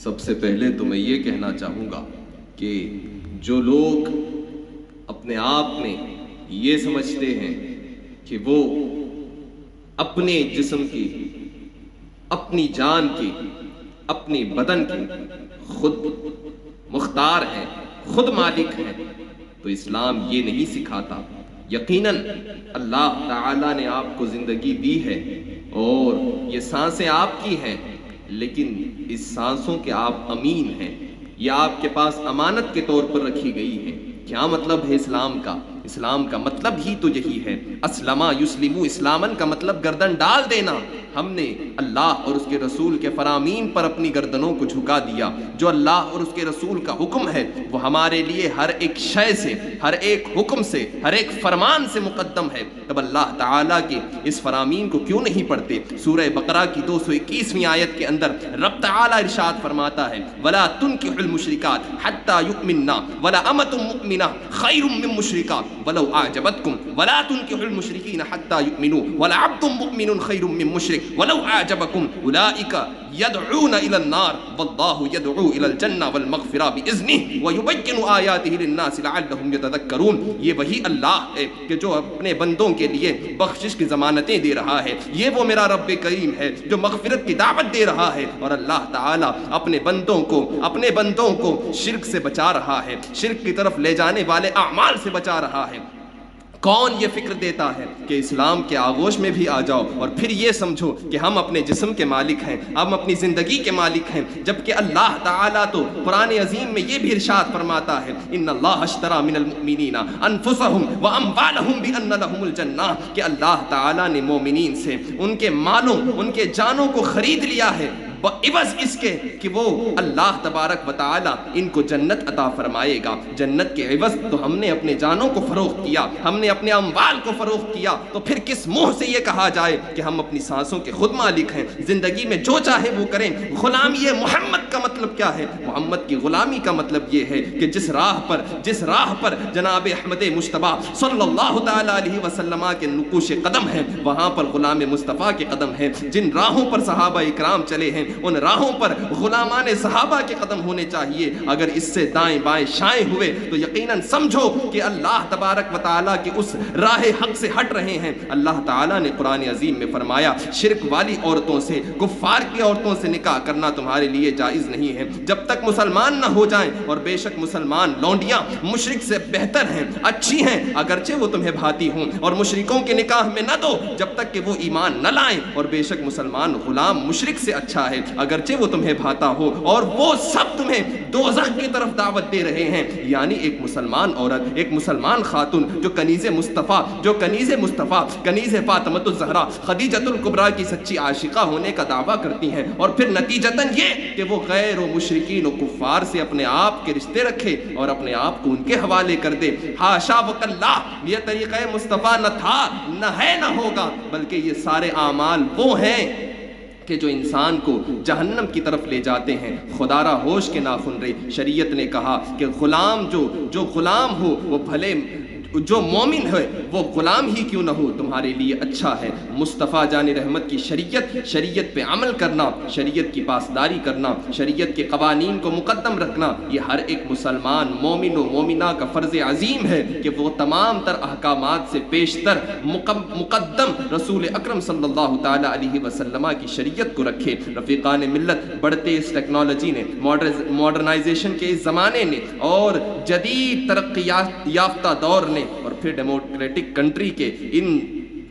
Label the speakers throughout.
Speaker 1: سب سے پہلے تو میں یہ کہنا چاہوں گا کہ جو لوگ اپنے آپ میں یہ سمجھتے ہیں کہ وہ اپنے جسم کی، اپنی جان کی، اپنی بدن کی خود مختار ہیں، خود مالک ہیں، تو اسلام یہ نہیں سکھاتا۔ یقیناً اللہ تعالیٰ نے آپ کو زندگی دی ہے اور یہ سانسیں آپ کی ہیں، لیکن اس سانسوں کے آپ امین ہیں، یہ آپ کے پاس امانت کے طور پر رکھی گئی ہیں۔ کیا مطلب ہے اسلام کا؟ اسلام کا مطلب ہی تو یہی ہے، اسلما یسلمو، اسلامن کا مطلب گردن ڈال دینا۔ ہم نے اللہ اور اس کے رسول کے فرامین پر اپنی گردنوں کو جھکا دیا۔ جو اللہ اور اس کے رسول کا حکم ہے وہ ہمارے لیے ہر ایک شے سے، ہر ایک حکم سے، ہر ایک فرمان سے مقدم ہے۔ تب اللہ تعالیٰ کے اس فرامین کو کیوں نہیں پڑھتے؟ سورہ بقرہ کی 221ویں آیت کے اندر رب تعالیٰ ارشاد فرماتا ہے، وَلَا تُنْكِحُوا الْمُشْرِكَاتِ حَتَّى يُؤْمِنَّا وَلَا أَمَةٌ مُؤْمِنَةٌ خَيْرٌ مِّن مُشْرِكَةٍ وَلَوْ أَعْجَبَتْكُمْ وَلَا تُنْكِحُوا الْمُشْرِكِينَ حَتَّى يُؤْمِنُوا وَلَعَبْدٌ مُؤْمِنٌ خَيْرٌ مِّن مُشْرِكٍ وَلَوْ أَعْجَبَكُمْ أُولَٰئِكَ يدعون إلى النار والله يدعو إلى الجنة والمغفرة بإذنه ويبين آياته للناس لعلهم يتذكرون۔ یہ وہی اللہ ہے کہ جو اپنے بندوں کے لیے بخشش کی ضمانتیں دے رہا ہے، یہ وہ میرا رب کریم ہے جو مغفرت کی دعوت دے رہا ہے، اور اللہ تعالیٰ اپنے بندوں کو شرک سے بچا رہا ہے، شرک کی طرف لے جانے والے اعمال سے بچا رہا ہے۔ کون یہ فکر دیتا ہے کہ اسلام کے آغوش میں بھی آ جاؤ اور پھر یہ سمجھو کہ ہم اپنے جسم کے مالک ہیں، ہم اپنی زندگی کے مالک ہیں، جبکہ اللہ تعالیٰ تو قرآن عظیم میں یہ بھی ارشاد فرماتا ہے، ان اللہ اشتری من المؤمنین انفسهم واموالهم بان لهم الجنہ، کہ اللہ تعالیٰ نے مومنین سے ان کے مالوں، ان کے جانوں کو خرید لیا ہے عوض اس کے کہ وہ اللہ تبارک و تعالی ان کو جنت عطا فرمائے گا۔ جنت کے عوض تو ہم نے اپنے جانوں کو فروخت کیا، ہم نے اپنے اموال کو فروخت کیا، تو پھر کس منہ سے یہ کہا جائے کہ ہم اپنی سانسوں کے خود مالک ہیں، زندگی میں جو چاہے وہ کریں؟ غلامی محمد کا مطلب کیا ہے؟ محمد کی غلامی کا مطلب یہ ہے کہ جس راہ پر جناب احمد مجتبیٰ صلی اللہ تعالی علیہ وسلم کے نقوش قدم ہیں، وہاں پر غلام مصطفیٰ کے قدم ہیں۔ جن راہوں پر صحابہ اکرام چلے ہیں، ان راہوں پر غلامان صحابہ کے قدم ہونے چاہیے۔ اگر اس سے دائیں بائیں شائیں ہوئے تو یقیناً سمجھو کہ اللہ تبارک و تعالیٰ کی اس راہ حق سے ہٹ رہے ہیں۔ اللہ تعالیٰ نے قرآن عظیم میں فرمایا، شرک والی عورتوں سے، کفار کی عورتوں سے نکاح کرنا تمہارے لیے جائز نہیں ہے جب تک مسلمان نہ ہو جائیں، اور بے شک مسلمان لونڈیاں مشرک سے بہتر ہیں، اچھی ہیں، اگرچہ وہ تمہیں بھاتی ہوں، اور مشرکوں کے نکاح میں نہ دو جب تک کہ وہ ایمان نہ لائیں، اور بے شک مسلمان غلام مشرک سے اچھا ہے اگرچہ وہ تمہیں بھاتا ہو، اور وہ سب تمہیں دوزخ کی طرف دعوت دے رہے ہیں۔ یعنی ایک مسلمان عورت، ایک مسلمان خاتون جو کنیز مصطفیٰ کنیز فاطمۃ الزہرا خدیجۃ الکبریٰ کی سچی عاشقہ ہونے کا دعویٰ کرتی ہیں، اور پھر نتیجتاً یہ کہ وہ غیر و مشرکین و کفار سے اپنے آپ کے رشتے رکھے اور اپنے آپ کو ان کے حوالے کر دے، حاشا وکلا، یہ طریقہ مصطفیٰ نہ تھا، نہ ہے، نہ ہوگا، بلکہ یہ سارے اعمال وہ ہیں کہ جو انسان کو جہنم کی طرف لے جاتے ہیں۔ خدا را ہوش کے ناخن رے، شریعت نے کہا کہ غلام جو غلام ہو وہ بھلے، جو مومن ہے وہ غلام ہی کیوں نہ ہو، تمہارے لیے اچھا ہے۔ مصطفیٰ جان رحمت کی شریعت پہ عمل کرنا، شریعت کی پاسداری کرنا، شریعت کے قوانین کو مقدم رکھنا، یہ ہر ایک مسلمان مومن و مومنہ کا فرض عظیم ہے کہ وہ تمام تر احکامات سے پیشتر مقدم رسول اکرم صلی اللہ تعالی علیہ وسلم کی شریعت کو رکھے۔ رفیقان ملت، بڑھتے اس ٹیکنالوجی نے، ماڈرنائزیشن کے اس زمانے نے، اور جدید ترقی یافتہ دور نے، اور پھر ڈیموکریٹک کنٹری کے ان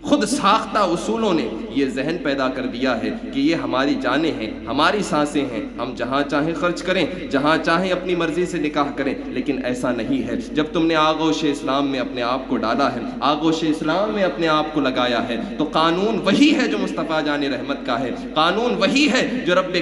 Speaker 1: خود ساختہ اصولوں نے یہ ذہن پیدا کر دیا ہے کہ یہ ہماری جانیں ہیں، ہماری سانسیں ہیں، ہم جہاں چاہیں خرچ کریں، جہاں چاہیں اپنی مرضی سے نکاح کریں، لیکن ایسا نہیں ہے۔ جب تم نے آغوش اسلام میں اپنے آپ کو ڈالا ہے، آغوش اسلام میں اپنے آپ کو لگایا ہے، تو قانون وہی ہے جو مصطفیٰ جان رحمت کا ہے، قانون وہی ہے جو رب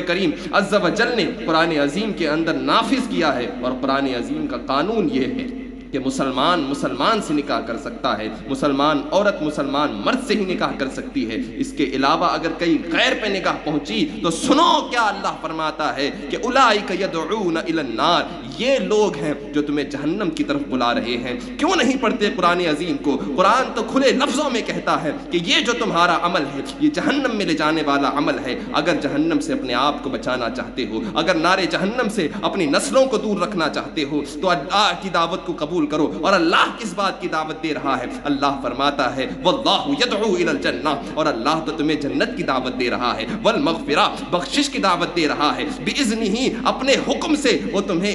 Speaker 1: کریم عز و جل نے قرآن عظیم کے اندر نافذ کیا ہے، اور قرآن عظیم کا قانون یہ ہے کہ مسلمان سے نکاح کر سکتا ہے، مسلمان عورت مسلمان مرد سے ہی نکاح کر سکتی ہے۔ اس کے علاوہ اگر کئی غیر پہ نکاح پہنچی تو سنو کیا اللہ فرماتا ہے کہ اولئک یدعون الی النار، یہ لوگ ہیں جو تمہیں جہنم کی طرف بلا رہے ہیں۔ کیوں نہیں پڑھتے قرآن عظیم کو؟ قرآن تو کھلے لفظوں میں کہتا ہے کہ یہ جو تمہارا عمل ہے یہ جہنم میں لے جانے والا عمل ہے۔ اگر جہنم سے اپنے آپ کو بچانا چاہتے ہو، اگر نارے جہنم سے اپنی نسلوں کو دور رکھنا چاہتے ہو تو اللہ کی دعوت کو قبول کرو۔ اور اللہ کس بات کی دعوت دے رہا ہے؟ اللہ فرماتا ہے واللہ یدعو الی الجنہ، اور اللہ تو تمہیں جنت کی دعوت دے رہا ہے، والمغفرہ بخشش کی دعوت دے رہا ہے، باذنہ اپنے حکم سے وہ تمہیں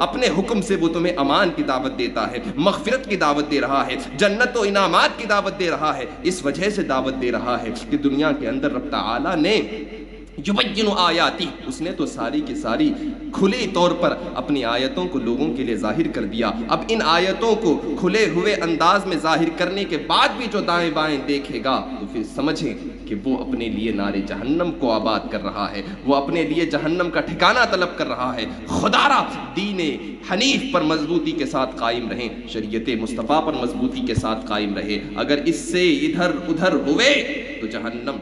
Speaker 1: اپنے حکم سے وہ تمہیں امان کی دعوت دیتا ہے، مغفرت کی دعوت دے رہا ہے، جنت و انعامات کی دعوت دے رہا ہے۔ اس وجہ سے دعوت دے رہا ہے کہ دنیا کے اندر رب تعالی نے یبین آیاتی، اس نے تو ساری کی ساری کھلے طور پر اپنی آیتوں کو لوگوں کے لیے ظاہر کر دیا۔ اب ان آیتوں کو کھلے ہوئے انداز میں ظاہر کرنے کے بعد بھی جو دائیں بائیں دیکھے گا تو پھر سمجھیں کہ وہ اپنے لیے نارے جہنم کو آباد کر رہا ہے، وہ اپنے لیے جہنم کا ٹھکانہ طلب کر رہا ہے۔ خدا را دین حنیف پر مضبوطی کے ساتھ قائم رہیں، شریعت مصطفیٰ پر مضبوطی کے ساتھ قائم رہے۔ اگر اس سے ادھر ادھر ہوئے تو جہنم